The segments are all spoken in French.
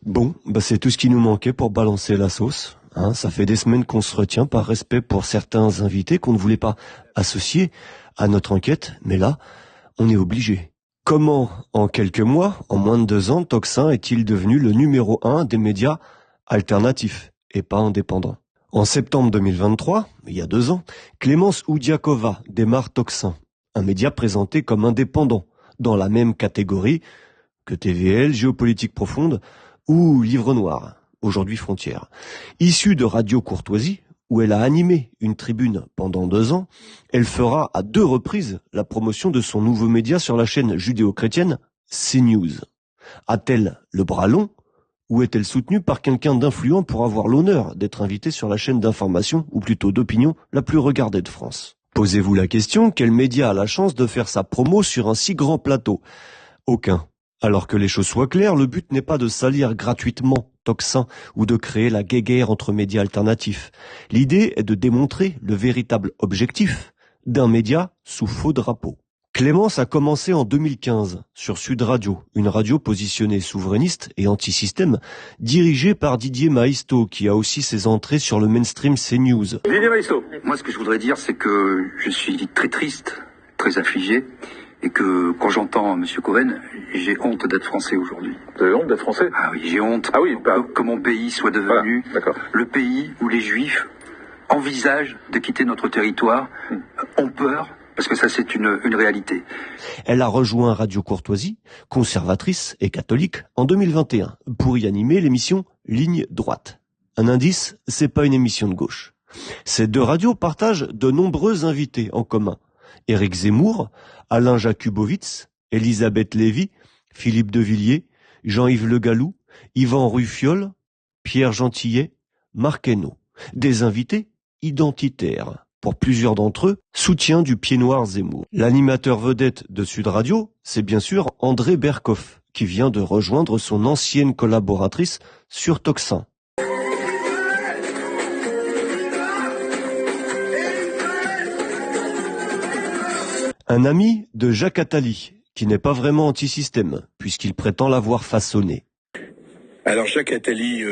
Bon, c'est tout ce qui nous manquait pour balancer la sauce. Ça fait des semaines qu'on se retient par respect pour certains invités qu'on ne voulait pas associer à notre enquête, mais là, on est obligé. Comment, en quelques mois, en moins de 2 ans, Tocsin est-il devenu le numéro 1 des médias alternatifs et pas indépendants? En septembre 2023, il y a 2 ans, Clémence Oudiakova démarre Tocsin, un média présenté comme indépendant, dans la même catégorie que TVL, Géopolitique Profonde ou Livre Noir, aujourd'hui Frontières. Issue de Radio Courtoisie, où elle a animé une tribune pendant 2 ans, elle fera à 2 reprises la promotion de son nouveau média sur la chaîne judéo-chrétienne CNews. A-t-elle le bras long ou est-elle soutenue par quelqu'un d'influent pour avoir l'honneur d'être invitée sur la chaîne d'information, ou plutôt d'opinion, la plus regardée de France? Posez-vous la question, quel média a la chance de faire sa promo sur un si grand plateau? Aucun. Alors que les choses soient claires, le but n'est pas de salir gratuitement Tocsin ou de créer la guéguerre entre médias alternatifs. L'idée est de démontrer le véritable objectif d'un média sous faux drapeau. Clémence a commencé en 2015 sur Sud Radio, une radio positionnée souverainiste et anti-système, dirigée par Didier Maisto, qui a aussi ses entrées sur le mainstream CNews. Didier Maisto. Moi, ce que je voudrais dire, c'est que je suis très triste, très affligé, et que quand j'entends M. Cohen, j'ai honte d'être français aujourd'hui. Vous avez honte d'être français? Ah oui, j'ai honte que mon pays soit devenu le pays où les Juifs envisagent de quitter notre territoire, ont peur, parce que ça c'est une réalité. Elle a rejoint Radio Courtoisie, conservatrice et catholique, en 2021, pour y animer l'émission Ligne Droite. Un indice, c'est pas une émission de gauche. Ces 2 radios partagent de nombreux invités en commun. Éric Zemmour, Alain Jakubowicz, Elisabeth Lévy, Philippe de Villiers, Jean-Yves Le Gallou, Yvan Ruffiol, Pierre Gentillet, Marc Hainaut. Des invités identitaires. Pour plusieurs d'entre eux, soutien du pied noir Zemmour. L'animateur vedette de Sud Radio, c'est bien sûr André Berkoff, qui vient de rejoindre son ancienne collaboratrice sur Tocsin. Un ami de Jacques Attali, qui n'est pas vraiment anti-système, puisqu'il prétend l'avoir façonné. Alors Jacques Attali,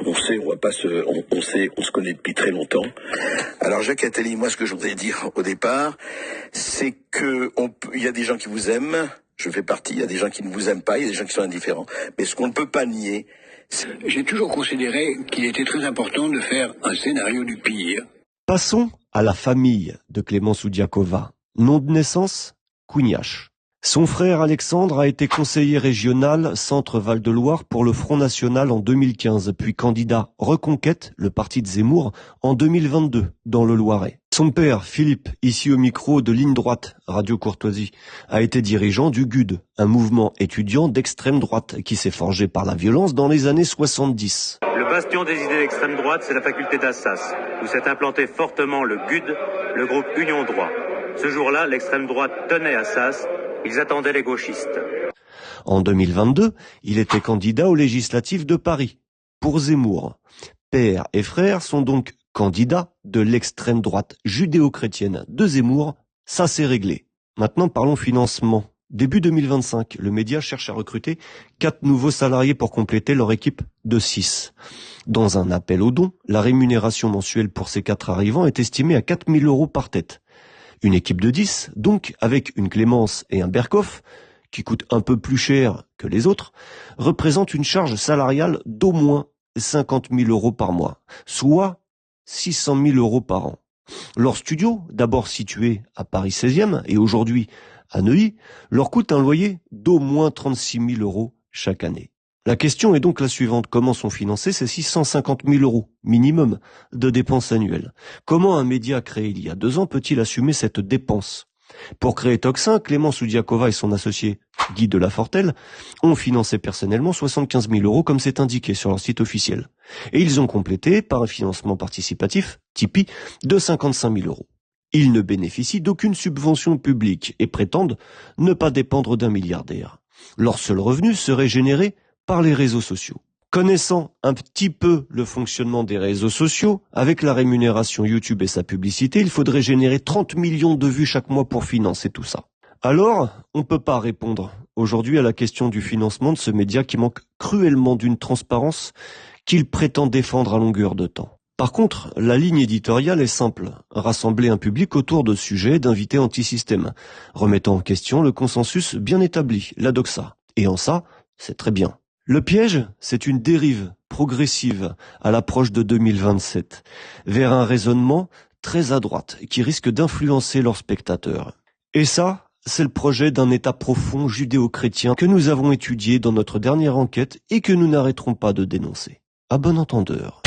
on se connaît depuis très longtemps. Alors Jacques Attali, moi ce que je voudrais dire au départ, c'est que il y a des gens qui vous aiment, je fais partie, il y a des gens qui ne vous aiment pas, il y a des gens qui sont indifférents. Mais ce qu'on ne peut pas nier, j'ai toujours considéré qu'il était très important de faire un scénario du pire. Passons à la famille de Clémence Oudiakova. Nom de naissance, Cougnache. Son frère Alexandre a été conseiller régional Centre Val-de-Loire pour le Front National en 2015, puis candidat Reconquête, le parti de Zemmour, en 2022 dans le Loiret. Son père, Philippe, ici au micro de Ligne Droite, Radio Courtoisie, a été dirigeant du GUD, un mouvement étudiant d'extrême droite qui s'est forgé par la violence dans les années 70. Le bastion des idées d'extrême droite, c'est la faculté d'Assas, où s'est implanté fortement le GUD, le groupe Union Droit. Ce jour-là, l'extrême droite tenait Assas, ils attendaient les gauchistes. En 2022, il était candidat aux législatives de Paris, pour Zemmour. Père et frère sont donc candidats de l'extrême droite judéo-chrétienne de Zemmour, ça c'est réglé. Maintenant parlons financement. Début 2025, le média cherche à recruter 4 nouveaux salariés pour compléter leur équipe de 6. Dans un appel aux dons, la rémunération mensuelle pour ces 4 arrivants est estimée à 4 000 € par tête. Une équipe de 10, donc, avec une Clémence et un Berkoff, qui coûtent un peu plus cher que les autres, représente une charge salariale d'au moins 50 000 € par mois, soit 600 000 € par an. Leur studio, d'abord situé à Paris 16e et aujourd'hui à Neuilly, leur coûte un loyer d'au moins 36 000 € chaque année. La question est donc la suivante. Comment sont financés ces 650 000 € minimum de dépenses annuelles? Comment un média créé il y a 2 ans peut-il assumer cette dépense? Pour créer Tocsin, Clémence Oudiakova et son associé Guy Delafortelle ont financé personnellement 75 000 € comme c'est indiqué sur leur site officiel. Et ils ont complété par un financement participatif, Tipeee, de 55 000 €. Ils ne bénéficient d'aucune subvention publique et prétendent ne pas dépendre d'un milliardaire. Leur seul revenu serait généré par les réseaux sociaux. Connaissant un petit peu le fonctionnement des réseaux sociaux, avec la rémunération YouTube et sa publicité, il faudrait générer 30 millions de vues chaque mois pour financer tout ça. Alors, on peut pas répondre aujourd'hui à la question du financement de ce média qui manque cruellement d'une transparence qu'il prétend défendre à longueur de temps. Par contre, la ligne éditoriale est simple, rassembler un public autour de sujets d'invités anti-système, remettant en question le consensus bien établi, la doxa. Et en ça, c'est très bien. Le piège, c'est une dérive progressive à l'approche de 2027, vers un raisonnement très à droite qui risque d'influencer leurs spectateurs. Et ça, c'est le projet d'un État profond judéo-chrétien que nous avons étudié dans notre dernière enquête et que nous n'arrêterons pas de dénoncer. À bon entendeur.